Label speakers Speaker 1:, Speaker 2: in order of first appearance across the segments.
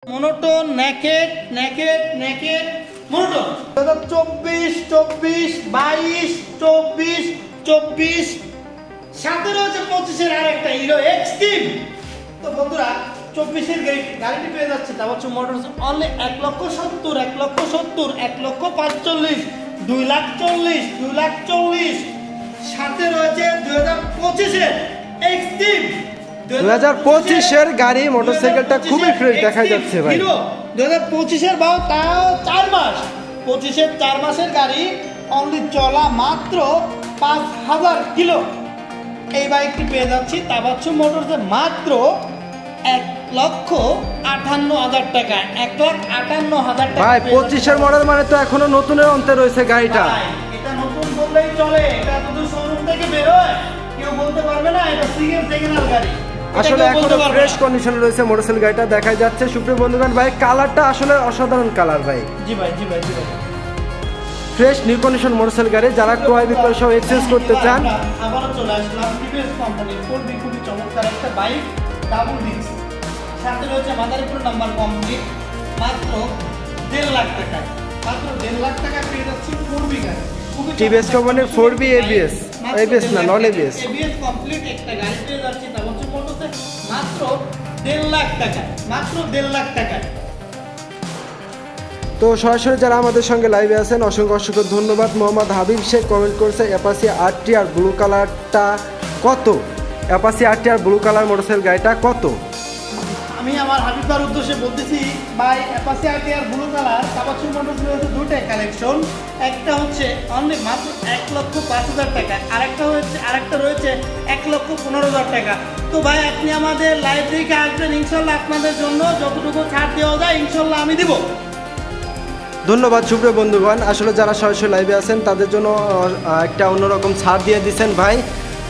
Speaker 1: Monotone naked naked naked monotone 2024 24 22 24 24 সাথে রয়েছে 25 এর আরেকটা হিরো এক্সট্রিম। তো বন্ধুরা 24 এর গাড়িটি পেয়ে যাচ্ছে তা হচ্ছে মোটরস অনলি 1,70,000 1,70,000 1,45,000 2,40,000 2,40,000 সাথে রয়েছে 2025 এর এক্সট্রিম
Speaker 2: 2025 এর গাড়ি মোটরসাইকেলটা খুবই ফ্রেশ দেখা যাচ্ছে ভাই।
Speaker 1: হিরো 2025 এর বাও তাও 4 মাস 25 এর 4 মাসের গাড়ি অনলি চলা মাত্র 5000 কিলো। এই বাইকটি পেয়ে যাচ্ছি তাবাচ্ছু মোটরসে মাত্র 1,58,000 টাকা 1,58,000 টাকা
Speaker 2: ভাই 25 এর মডেল মানে তো এখনো নতুনের অন্তে রয়েছে গাড়িটা।
Speaker 1: এটা নতুন বললেই চলে, এটা শুধু শোরুম থেকে বের হয় কেউ বলতে পারবে না এটা সেকেন্ড গাড়ি।
Speaker 2: আসলে এখনো ফ্রেশ কন্ডিশনে রয়েছে মোটরসাইকেল গাড়িটা দেখা যাচ্ছে। সুপ্রিয় বন্ধুগণ ভাই কালারটা আসলে অসাধারণ কালার ভাই।
Speaker 1: জি ভাই জি ভাই জি ভাই
Speaker 2: ফ্রেশ নিউ কন্ডিশন মোটরসাইকেল গাড়ি যারা ক্রয় বিক্রয় সহ এক্সচেঞ্জ করতে চান
Speaker 1: আবারও চলে আসলাম টিভিএস কোম্পানির 4B খুবই চমৎকার একটা বাইক ডাবল ডিস্ক সাথে রয়েছে মাদারীপুর নাম্বার কমপ্লিট মাত্র 1.5 লাখ টাকা মাত্র 1.5 লাখ টাকা পেয়ে যাচ্ছি 4B গাড়ি
Speaker 2: টিভিএস কোম্পানির 4B ABS ABS না নন ABS
Speaker 1: ABS কমপ্লিট একটা গাড়ি পেয়ে যাচ্ছি তা হচ্ছে মোটরসে মাত্র 1.5 লাখ টাকা মাত্র 1.5 লাখ টাকা।
Speaker 2: তো সরাসরি যারা আমাদের সঙ্গে লাইভে আছেন অসংখ্য অসংখ্য ধন্যবাদ। মোহাম্মদ হাবিব শেখ কমেন্ট করছে অ্যাপাচি RTR ব্লু কালারটা কত? Apache RTR blue colour motorcycle গাড়িটা কত?
Speaker 1: আমি আমার হাবিবার উদ্দেশ্যে বলতেছি ভাই অ্যাপাচি RTR ব্লু কালার তাবাচ্ছু মোটরস রয়েছে দুটাই কালেকশন। একটা হচ্ছে অনলি মাত্র 1,05,000 টাকা আরেকটা রয়েছে 1,15,000 টাকা। তো ভাই আপনি আমাদের লাইভ দেখে আসবেন ইনশাল্লাহ আপনাদের জন্য যতটুকু ছাড় দেওয়া যায় ইনশাল্লাহ আমি দিব।
Speaker 2: ধন্যবাদ সুপ্রিয় বন্ধুগণ। আসলে যারা সরাসরি লাইভে আছেন তাদের জন্য একটা অন্যরকম ছাড় দিয়ে দিচ্ছেন ভাই।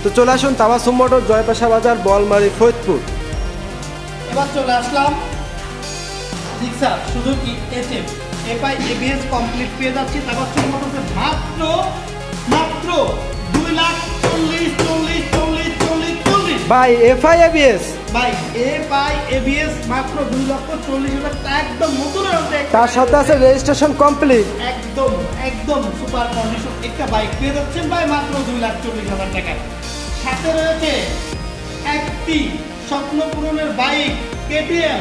Speaker 2: তো চলে আসুন তাবাসসুম মোটর জয়পাশা বাজার বলমারি ফরিদপুর।
Speaker 1: এবার চলে আসলাম রিক্সা Suzuki SF FI ABS complete পেয়ে যাচ্ছি তাবাচ্ছু মোটরসে মাত্র 2,40,40,40,40,40
Speaker 2: ভাই এফআই ABS
Speaker 1: ভাই এফআই ABS মাত্র 2,40,000 টাকা একদম নতুনের মধ্যে
Speaker 2: তার সাথে আছে রেজিস্ট্রেশন কমপ্লিট
Speaker 1: একদম সুপার কন্ডিশন একটা বাইক পেয়ে যাচ্ছেন ভাই মাত্র 2,40,000 টাকা। সাথে রয়েছে একটি স্বপ্ন পূরণের বাইক KTM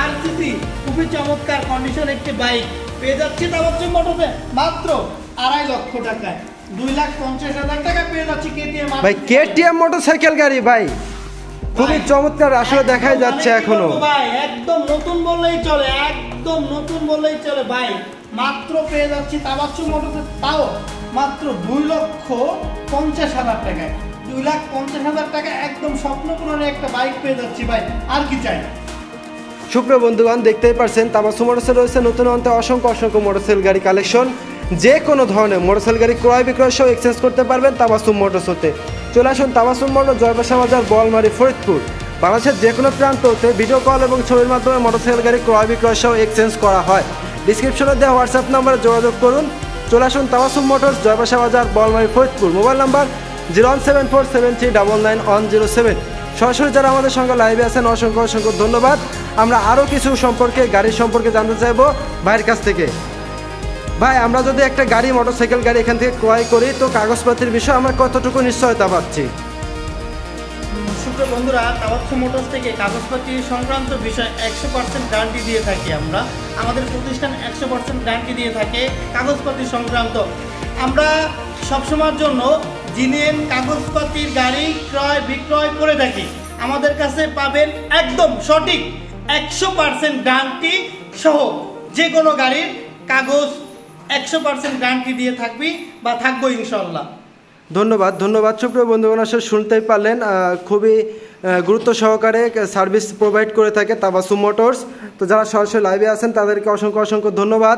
Speaker 1: RCC খুবই চমৎকার কন্ডিশন একটি বাইক পেয়ে যাচ্ছি তাবাচ্ছু মোটরসে মাত্র 2.5 লক্ষ টাকায় 2,50,000 টাকা পেয়ে যাচ্ছি KTM
Speaker 2: ভাই KTM মোটরসাইকেল গাড়ি ভাই খুবই চমৎকার আসলে দেখাই যাচ্ছে এখনো
Speaker 1: ভাই একদম নতুন বললেই চলে একদম নতুন বললেই চলে ভাই মাত্র পেয়ে যাচ্ছি তাবাচ্ছু মোটরসে তাও মাত্র 2,50,000 টাকায় 2,50,000 টাকা একদম স্বপ্ন পূরণের একটা বাইক পেয়ে যাচ্ছি ভাই আর কি চাই।
Speaker 2: সুপ্রিয় বন্ধুগণ দেখতেই পারছেন তাবাসসুম মোটরসে রয়েছে নতুন অন্তে অসংখ্য মোটরসাইকেল গাড়ি কালেকশন। যে কোনো ধরনের মোটরসাইকেল গাড়ি ক্রয় বিক্রয় সহ এক্সচেঞ্জ করতে পারবেন তাবাসসুম মোটরস হতে। চলে আসুন তাবাসসুম মোটর জয়পাশা বাজার বলমারি ফরিদপুর। বাংলাদেশের যে কোনো প্রান্ত হতে ভিডিও কল এবং ছবির মাধ্যমে মোটরসাইকেল গাড়ি ক্রয় বিক্রয় সহ এক্সচেঞ্জ করা হয়। ডিসক্রিপশনে দেওয়া হোয়াটসঅ্যাপ নাম্বারে যোগাযোগ করুন। চলে আসুন তাবাসসুম মোটরস জয়পাশা বাজার বলমারি ফরিদপুর। Mobile number 01747390107। সরাসরি যারা আমাদের সঙ্গে লাইভে আছেন অসংখ্য ধন্যবাদ। আমরা আরও কিছু গাড়ির সম্পর্কে জানতে চাইবো ভাইয়ের কাছ থেকে। ভাই আমরা যদি একটা গাড়ি মোটরসাইকেল গাড়ি এখান থেকে ক্রয় করি তো কাগজপাতির বিষয়ে আমরা কতটুকু নিশ্চয়তা পাচ্ছি?
Speaker 1: সুপ্রিয় বন্ধুরা তাবাচ্ছু মোটরস থেকে কাগজপাতি সংক্রান্ত বিষয় 100% গ্যারান্টি দিয়ে থাকি আমরা। আমাদের প্রতিষ্ঠান 100% গ্যারান্টি দিয়ে থাকে কাগজপাতি সংক্রান্ত। আমরা সবসময়ের জন্য জিনিয়ান কাগজপাতির গাড়ি ক্রয় বিক্রয় করে থাকি। আমাদের কাছে পাবেন একদম সঠিক 100% গ্যারান্টি সহ যে কোনো গাড়ির কাগজ 100% গ্যারান্টি দিয়ে থাকবো ইনশাল্লাহ।
Speaker 2: ধন্যবাদ সুপ্রিয় বন্ধুগণ আসলে শুনতেই পারলেন খুবই গুরুত্ব সহকারে সার্ভিস প্রোভাইড করে থাকে তাবাসসুম মোটরস। তো যারা সরাসরি লাইভে আছেন তাদেরকে অসংখ্য ধন্যবাদ।